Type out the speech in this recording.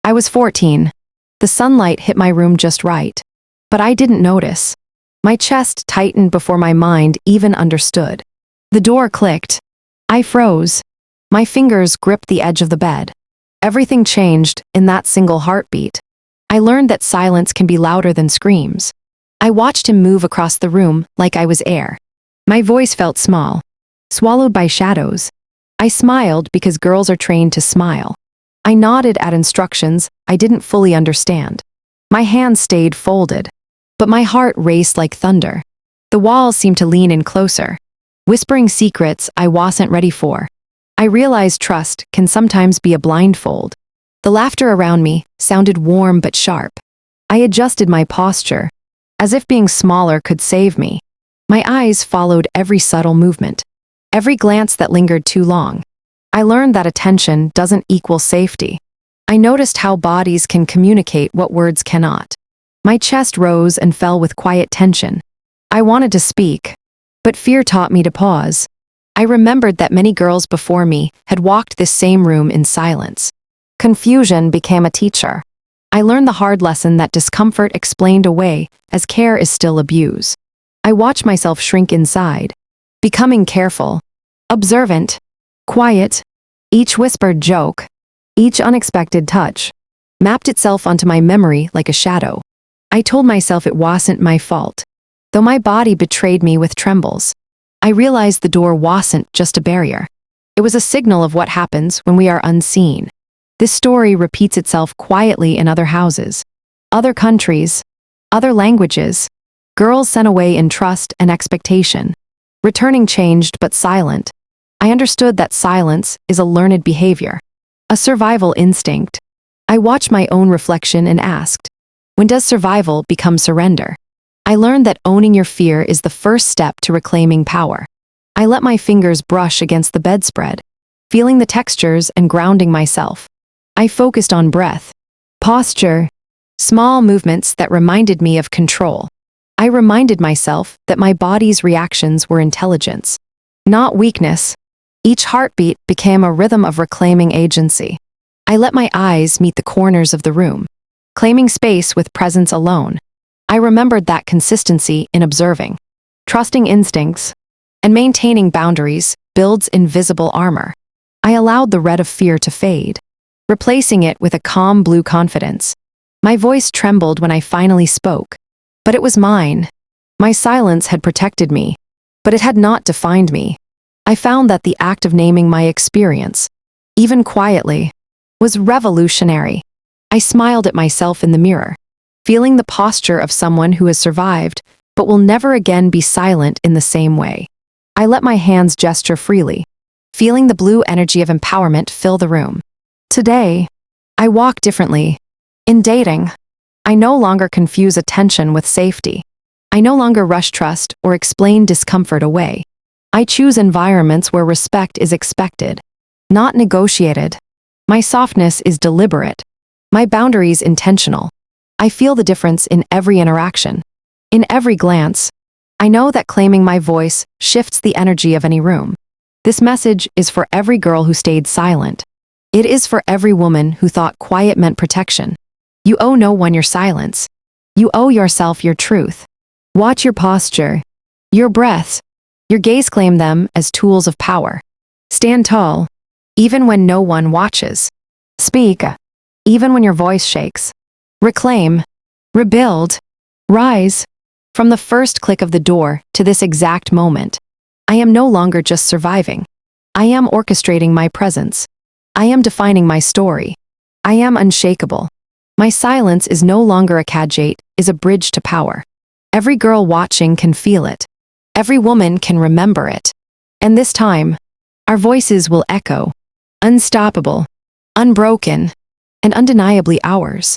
I was 14. The sunlight hit my room just right. But I didn't notice. My chest tightened before my mind even understood. The door clicked. I froze. My fingers gripped the edge of the bed. Everything changed in that single heartbeat. I learned that silence can be louder than screams. I watched him move across the room like I was air. My voice felt small, swallowed by shadows. I smiled because girls are trained to smile. I nodded at instructions I didn't fully understand. My hands stayed folded, but my heart raced like thunder. The walls seemed to lean in closer, whispering secrets I wasn't ready for. I realized trust can sometimes be a blindfold. The laughter around me sounded warm but sharp. I adjusted my posture, as if being smaller could save me. My eyes followed every subtle movement, every glance that lingered too long. I learned that attention doesn't equal safety. I noticed how bodies can communicate what words cannot. My chest rose and fell with quiet tension. I wanted to speak, but fear taught me to pause. I remembered that many girls before me had walked this same room in silence. Confusion became a teacher. I learned the hard lesson that discomfort explained away as care is still abuse. I watched myself shrink inside, becoming careful, observant, quiet. Each whispered joke, each unexpected touch, mapped itself onto my memory like a shadow. I told myself it wasn't my fault, though my body betrayed me with trembles. I realized the door wasn't just a barrier. It was a signal of what happens when we are unseen. This story repeats itself quietly in other houses, other countries, other languages. Girls sent away in trust and expectation, returning changed but silent. I understood that silence is a learned behavior, a survival instinct. I watched my own reflection and asked, when does survival become surrender? I learned that owning your fear is the first step to reclaiming power. I let my fingers brush against the bedspread, feeling the textures and grounding myself. I focused on breath, posture, small movements that reminded me of control. I reminded myself that my body's reactions were intelligence, not weakness. Each heartbeat became a rhythm of reclaiming agency. I let my eyes meet the corners of the room, claiming space with presence alone. I remembered that consistency in observing, trusting instincts, and maintaining boundaries builds invisible armor. I allowed the red of fear to fade, replacing it with a calm blue confidence. My voice trembled when I finally spoke, but it was mine. My silence had protected me, but it had not defined me. I found that the act of naming my experience, even quietly, was revolutionary. I smiled at myself in the mirror, feeling the posture of someone who has survived but will never again be silent in the same way. I let my hands gesture freely, feeling the blue energy of empowerment fill the room. Today, I walk differently. In dating, I no longer confuse attention with safety. I no longer rush trust or explain discomfort away. I choose environments where respect is expected, not negotiated. My softness is deliberate, my boundaries intentional. I feel the difference in every interaction, in every glance. I know that claiming my voice shifts the energy of any room. This message is for every girl who stayed silent. It is for every woman who thought quiet meant protection. You owe no one your silence. You owe yourself your truth. Watch your posture, your breath, your gaze. Claim them as tools of power. Stand tall, even when no one watches. Speak, even when your voice shakes. Reclaim, rebuild, rise. From the first click of the door to this exact moment, I am no longer just surviving. I am orchestrating my presence. I am defining my story. I am unshakable. My silence is no longer a caveat, is a bridge to power. Every girl watching can feel it. Every woman can remember it. And this time, our voices will echo, unstoppable, unbroken, and undeniably ours.